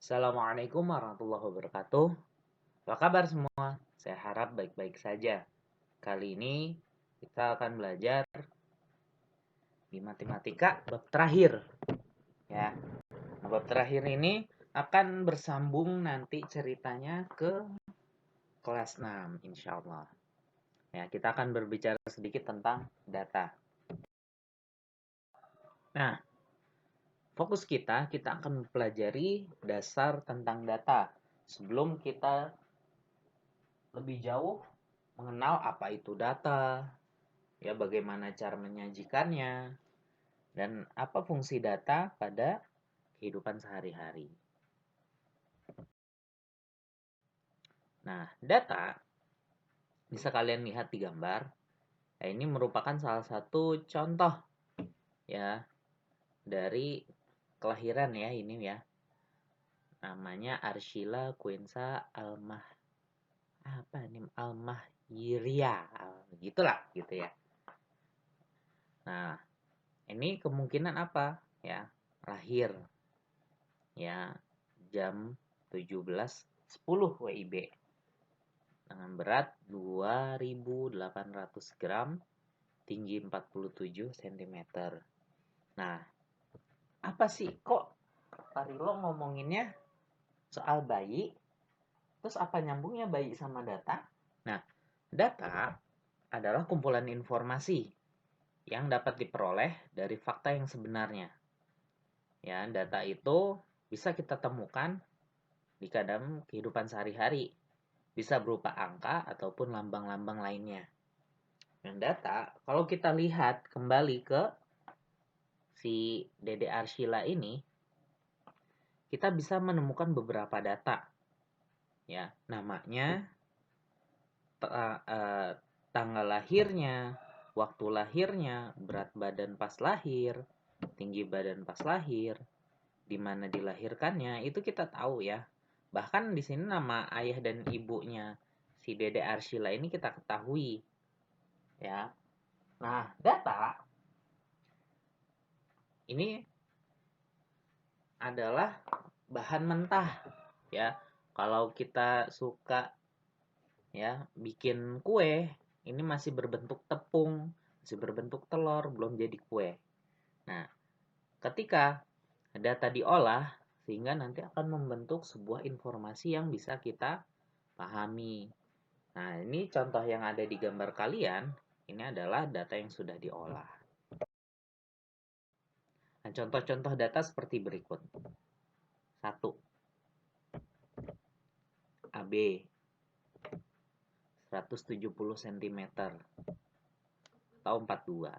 Assalamualaikum warahmatullahi wabarakatuh. Apa kabar semua? Saya harap baik-baik saja. Kali ini kita akan belajar di matematika bab terakhir. Ya, bab terakhir ini akan bersambung nanti ceritanya ke kelas 6, insya Allah. Ya, kita akan berbicara sedikit tentang data. Nah, fokus kita akan mempelajari dasar tentang data. Sebelum kita lebih jauh mengenal apa itu data, ya bagaimana cara menyajikannya, dan apa fungsi data pada kehidupan sehari-hari. Nah, data bisa kalian lihat di gambar. Nah, ini merupakan salah satu contoh ya dari kelahiran ya ini ya. Namanya Arshila Quensa Almahyiria. Gitulah gitu ya. Nah, ini kemungkinan apa? Ya, lahir ya jam 17.10 WIB dengan berat 2.800 gram, tinggi 47 cm. Nah, apa sih kok Parilo ngomonginnya soal bayi, terus apa nyambungnya bayi sama data? Nah, data adalah kumpulan informasi yang dapat diperoleh dari fakta yang sebenarnya. Ya, data itu bisa kita temukan di dalam kehidupan sehari-hari. Bisa berupa angka ataupun lambang-lambang lainnya. Dan data, kalau kita lihat kembali ke si Dede Arshila ini, kita bisa menemukan beberapa data. Ya, namanya, tanggal lahirnya, waktu lahirnya, berat badan pas lahir, tinggi badan pas lahir, di mana dilahirkannya, itu kita tahu ya. Bahkan di sini nama ayah dan ibunya si Dede Arshila ini kita ketahui. Ya. Nah, data ini adalah bahan mentah ya. Kalau kita suka ya bikin kue, ini masih berbentuk tepung, masih berbentuk telur, belum jadi kue. Nah, ketika data diolah sehingga nanti akan membentuk sebuah informasi yang bisa kita pahami. Nah, ini contoh yang ada di gambar kalian, ini adalah data yang sudah diolah. Nah, contoh-contoh data seperti berikut. 1. AB 170 cm atau 42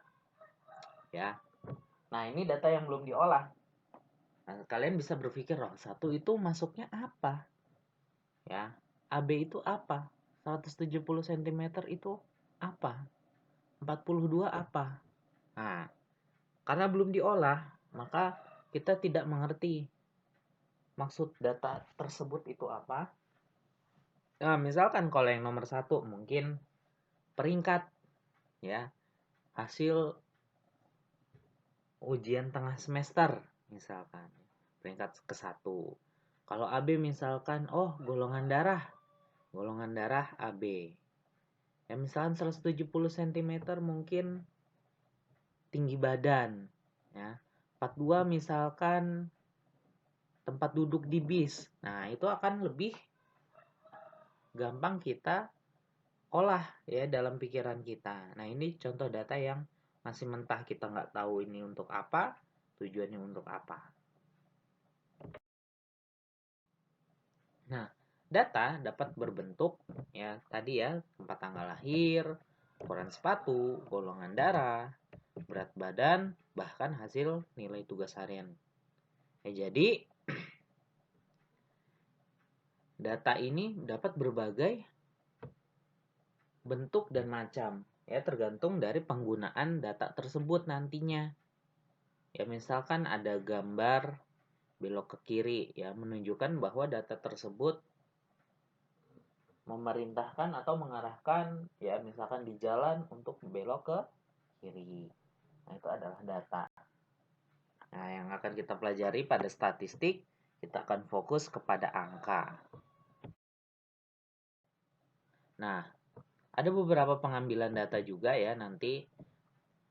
ya. Nah, ini data yang belum diolah. Nah, kalian bisa berpikir, oh, 1 itu masuknya apa? Ya, AB itu apa? 170 cm itu apa? 42 apa? Nah, karena belum diolah, maka kita tidak mengerti maksud data tersebut itu apa. Nah, misalkan kalau yang nomor 1 mungkin peringkat ya, hasil ujian tengah semester misalkan, peringkat ke-1. Kalau AB misalkan, oh golongan darah AB. Ya misalkan 170 cm mungkin tinggi badan ya. 42 misalkan tempat duduk di bis. Nah, itu akan lebih gampang kita olah ya dalam pikiran kita. Nah, ini contoh data yang masih mentah, kita nggak tahu ini untuk apa, tujuannya untuk apa. Nah, data dapat berbentuk ya tadi ya, tempat tanggal lahir, ukuran sepatu, golongan darah, berat badan, bahkan hasil nilai tugas harian. Ya, jadi data ini dapat berbagai bentuk dan macam ya, tergantung dari penggunaan data tersebut nantinya. Ya, misalkan ada gambar belok ke kiri ya, menunjukkan bahwa data tersebut memerintahkan atau mengarahkan ya misalkan di jalan untuk belok ke kiri. Nah, itu adalah data. Nah, yang akan kita pelajari pada statistik, Kita akan fokus kepada angka. Nah, ada beberapa pengambilan data juga ya nanti,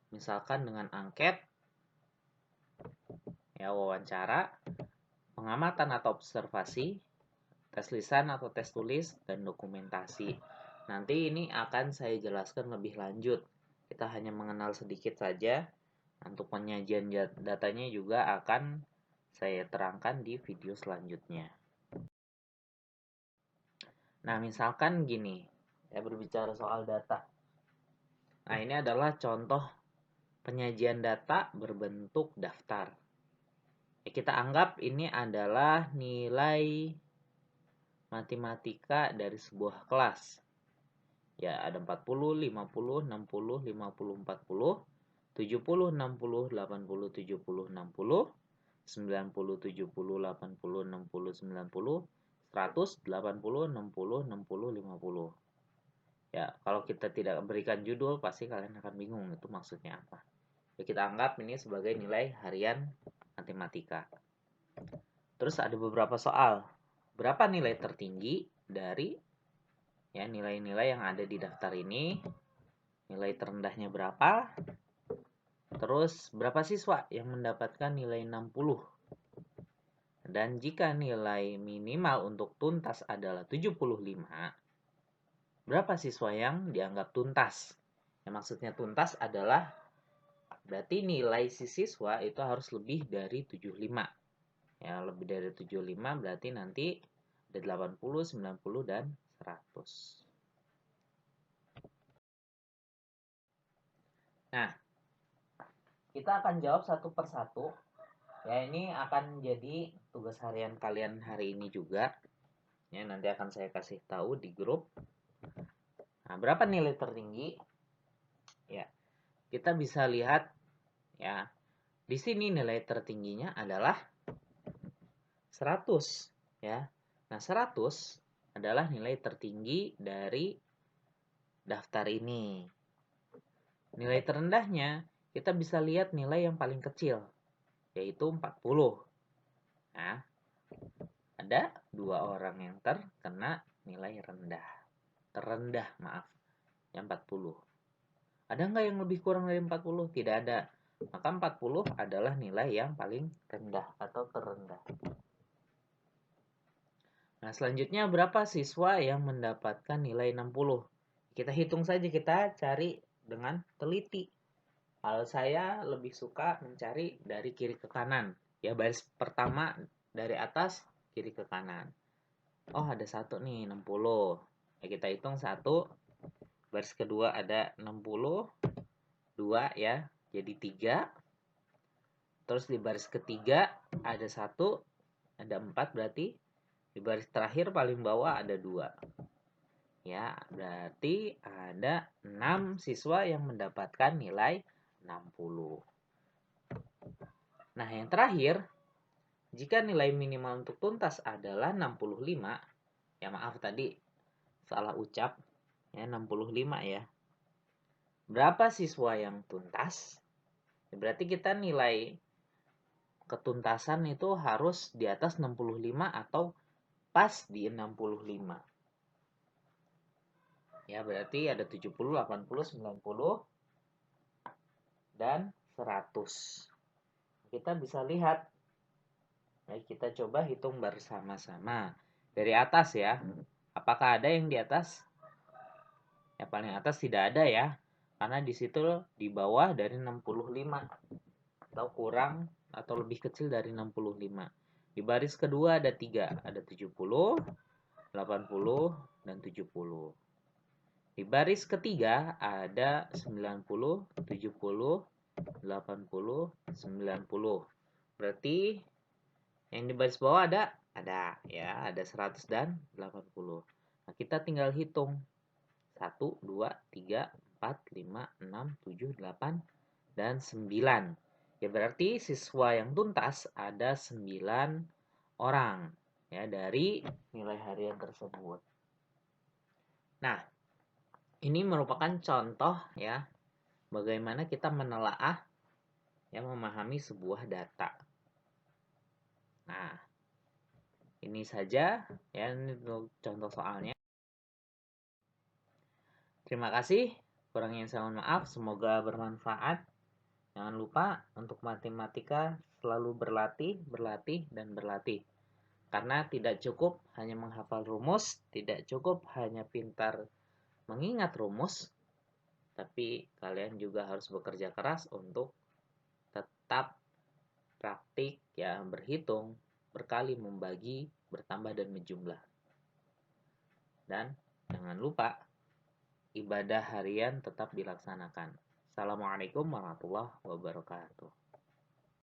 misalkan dengan angket, ya wawancara, pengamatan atau observasi, tes lisan atau tes tulis, dan dokumentasi. Nanti ini akan saya jelaskan lebih lanjut. Kita hanya mengenal sedikit saja. Untuk penyajian datanya juga akan saya terangkan di video selanjutnya. Nah, misalkan gini, ya berbicara soal data. Nah, ini adalah contoh penyajian data berbentuk daftar. Ya, kita anggap ini adalah nilai matematika dari sebuah kelas. Ya, ada 40, 50, 60, 50, 40, 70, 60, 80, 70, 60, 90, 70, 80, 60, 90, 100, 80, 60, 60, 50. Ya, kalau kita tidak berikan judul, pasti kalian akan bingung itu maksudnya apa. Ya, kita anggap ini sebagai nilai harian matematika. Terus ada beberapa soal. Berapa nilai tertinggi dari ya nilai-nilai yang ada di daftar ini? Nilai terendahnya berapa? Terus berapa siswa yang mendapatkan nilai 60? Dan jika nilai minimal untuk tuntas adalah 75, berapa siswa yang dianggap tuntas? Yang maksudnya tuntas adalah berarti nilai si siswa itu harus lebih dari 75. Ya, lebih dari 75 berarti nanti ada 80, 90, dan 100. Nah, kita akan jawab satu persatu. Ya, ini akan jadi tugas harian kalian hari ini juga. Ya, nanti akan saya kasih tahu di grup. Nah, berapa nilai tertinggi? Ya, kita bisa lihat ya. Di sini nilai tertingginya adalah 100, ya. Nah, 100 adalah nilai tertinggi dari daftar ini. Nilai terendahnya, kita bisa lihat nilai yang paling kecil, yaitu 40. Nah, ada 2 orang yang terkena nilai rendah. Terendah, maaf. Yang 40. Ada nggak yang lebih kurang dari 40? Tidak ada. Maka 40 adalah nilai yang paling rendah atau terendah. Nah, selanjutnya berapa siswa yang mendapatkan nilai 60? Kita hitung saja, kita cari dengan teliti. Kalau saya lebih suka mencari dari kiri ke kanan. Ya, baris pertama dari atas, kiri ke kanan. Oh, ada satu nih, 60. Ya, kita hitung satu. Baris kedua ada 60. 2 ya, jadi 3. Terus di baris ketiga ada 1. Ada 4 berarti. Di baris terakhir paling bawah ada 2. Ya, berarti ada 6 siswa yang mendapatkan nilai 60. Nah, yang terakhir, jika nilai minimal untuk tuntas adalah 65, ya maaf tadi salah ucap, ya 65 ya. Berapa siswa yang tuntas? Ya, berarti kita nilai ketuntasan itu harus di atas 65 atau pas di 65. Ya, berarti ada 70, 80, 90, dan 100. Kita bisa lihat. Ya, kita coba hitung bersama-sama. Dari atas ya. Apakah ada yang di atas? Ya, paling atas tidak ada ya. Karena di situ di bawah dari 65. Atau kurang atau lebih kecil dari 65. Di baris kedua ada 3. Ada 70, 80, dan 70. Di baris ketiga ada 90, 70, 80, 90. Berarti yang di baris bawah ada ya, ada 100 dan 80. Nah, kita tinggal hitung. 1, 2, 3, 4, 5, 6, 7, 8, dan 9. Ya, berarti siswa yang tuntas ada 9 orang ya dari nilai harian tersebut. Nah, ini merupakan contoh ya bagaimana kita menelaah ya memahami sebuah data. Nah, Ini saja ya, ini untuk contoh soalnya. Terima kasih. Kurangnya saya mohon maaf. Semoga bermanfaat. Jangan lupa untuk matematika selalu berlatih, berlatih, dan berlatih. Karena tidak cukup hanya menghafal rumus, tidak cukup hanya pintar mengingat rumus, tapi kalian juga harus bekerja keras untuk tetap praktik ya, berhitung, berkali, membagi, bertambah, dan menjumlah. Dan jangan lupa ibadah harian tetap dilaksanakan. Assalamualaikum warahmatullahi wabarakatuh.